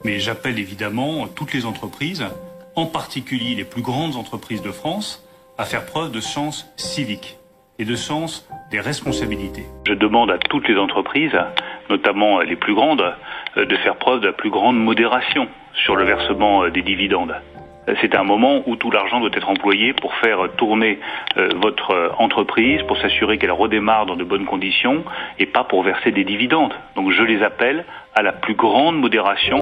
Mais j'appelle évidemment toutes les entreprises, en particulier les plus grandes entreprises de France, à faire preuve de sens civique et de sens des responsabilités. Je demande à toutes les entreprises, notamment les plus grandes, de faire preuve de la plus grande modération sur le versement des dividendes. C'est un moment où tout l'argent doit être employé pour faire tourner votre entreprise, pour s'assurer qu'elle redémarre dans de bonnes conditions et pas pour verser des dividendes. Donc je les appelle à la plus grande modération.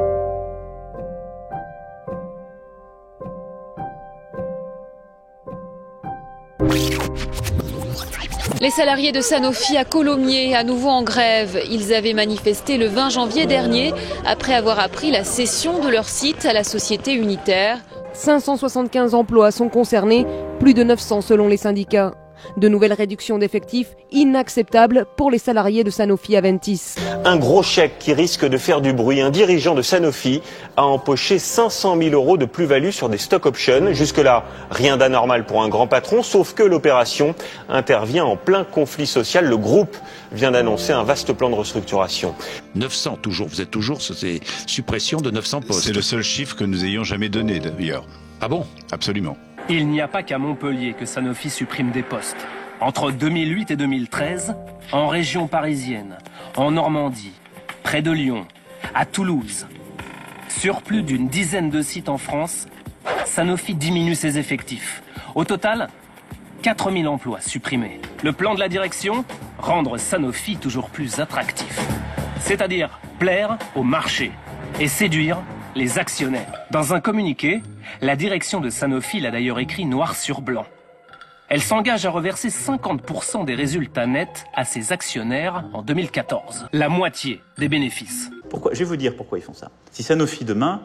Les salariés de Sanofi à Colomiers, à nouveau en grève. Ils avaient manifesté le 20 janvier dernier après avoir appris la cession de leur site à la société unitaire. 575 emplois sont concernés, plus de 900 selon les syndicats. De nouvelles réductions d'effectifs inacceptables pour les salariés de Sanofi Aventis. Un gros chèque qui risque de faire du bruit. Un dirigeant de Sanofi a empoché 500 000 € de plus-value sur des stock options. Jusque-là, rien d'anormal pour un grand patron, sauf que l'opération intervient en plein conflit social. Le groupe vient d'annoncer un vaste plan de restructuration. 900 toujours, vous êtes toujours sur ces suppressions de 900 postes. C'est le seul chiffre que nous ayons jamais donné d'ailleurs. Ah bon? Absolument. Il n'y a pas qu'à Montpellier que Sanofi supprime des postes. Entre 2008 et 2013, en région parisienne, en Normandie, près de Lyon, à Toulouse, sur plus d'une dizaine de sites en France, Sanofi diminue ses effectifs. Au total, 4000 emplois supprimés. Le plan de la direction, rendre Sanofi toujours plus attractif. C'est-à-dire plaire au marché et séduire les actionnaires. Dans un communiqué, la direction de Sanofi l'a d'ailleurs écrit noir sur blanc. Elle s'engage à reverser 50% des résultats nets à ses actionnaires en 2014. La moitié des bénéfices. Je vais vous dire pourquoi ils font ça. Si Sanofi demain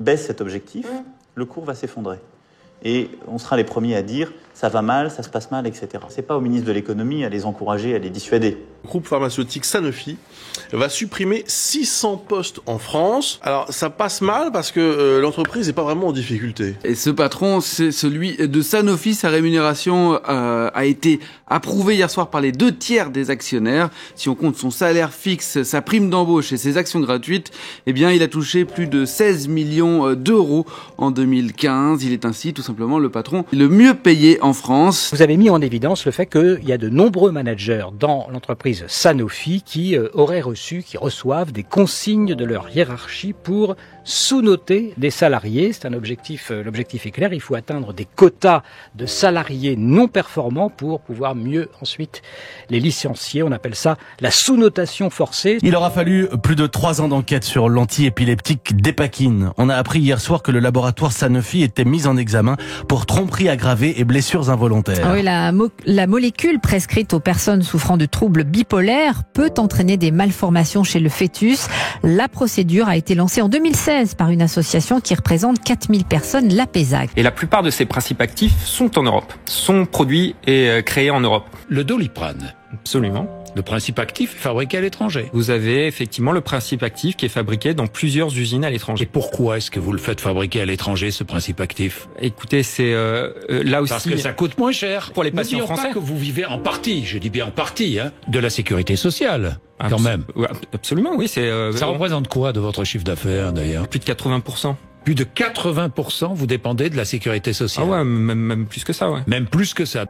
baisse cet objectif, le cours va s'effondrer. Et on sera les premiers à dire ça va mal, ça se passe mal, etc. C'est pas au ministre de l'économie à les encourager, à les dissuader. Le groupe pharmaceutique Sanofi va supprimer 600 postes en France. Alors ça passe mal parce que l'entreprise n'est pas vraiment en difficulté. Et ce patron, c'est celui de Sanofi. Sa rémunération a été approuvée hier soir par les 2/3 des actionnaires. Si on compte son salaire fixe, sa prime d'embauche et ses actions gratuites, eh bien il a touché plus de 16 millions d'euros en 2015. Il est ainsi tout simplement le patron le mieux payé en France. Vous avez mis en évidence le fait qu'il y a de nombreux managers dans l'entreprise Sanofi qui reçoivent des consignes de leur hiérarchie pour sous-noter des salariés. C'est un objectif, l'objectif est clair, il faut atteindre des quotas de salariés non performants pour pouvoir mieux ensuite les licencier. On appelle ça la sous-notation forcée. Il aura fallu plus de 3 ans d'enquête sur l'anti-épileptique Dépakine. On a appris hier soir que le laboratoire Sanofi était mis en examen pour tromperie aggravée et blessures involontaires. Oui, la molécule prescrite aux personnes souffrant de troubles bipolaires peut entraîner des malformations chez le fœtus. La procédure a été lancée en 2016 par une association qui représente 4000 personnes, l'APESAC. Et la plupart de ces principes actifs sont en Europe, sont produits et créés en Europe. Le Doliprane. Absolument. Le principe actif est fabriqué à l'étranger. Vous avez effectivement le principe actif qui est fabriqué dans plusieurs usines à l'étranger. Et pourquoi est-ce que vous le faites fabriquer à l'étranger, ce principe actif? Écoutez, c'est là aussi... Parce que ça coûte moins cher. Pour les patients français. Pas que vous vivez en partie, je dis bien en partie, de la sécurité sociale, quand même. Absolument, oui. Ça représente quoi de votre chiffre d'affaires, d'ailleurs? Plus de 80%. Plus de 80%, vous dépendez de la sécurité sociale. Ah ouais, même plus que ça, ouais. Même plus que ça.